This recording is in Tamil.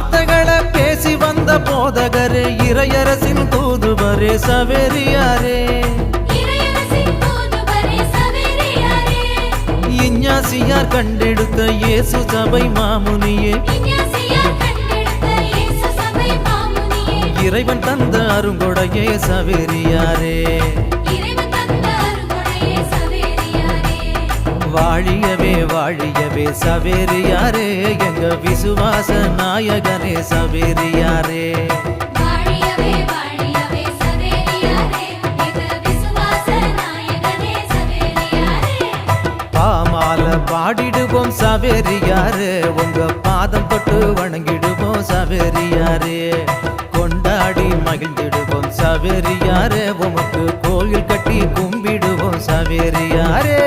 வார்த்தைகளை பேசி வந்த போதகரே இறையரசின் தூதுவரே சவேரியாரே இஞ்ஞாசியார் கண்டெடுத்த இயேசு சபை மாமுனியே இறைவன் தந்த அருங்கொடையே சவேரியாரே வாழியவே வாழியவே சவேரியாரே எங்க விசுவாச நாயகனே சவேரியாரே பாமால பாடிடுவோம் சவேரியாரே உங்க பாதம் தொட்டு வணங்கிடுவோம் சவேரியாரே கொண்டாடி மகிழ்ந்திடுவோம் சவேரியாரே உமக்கு கோயில் கட்டி கும்பிடுவோம் சவேரியாரே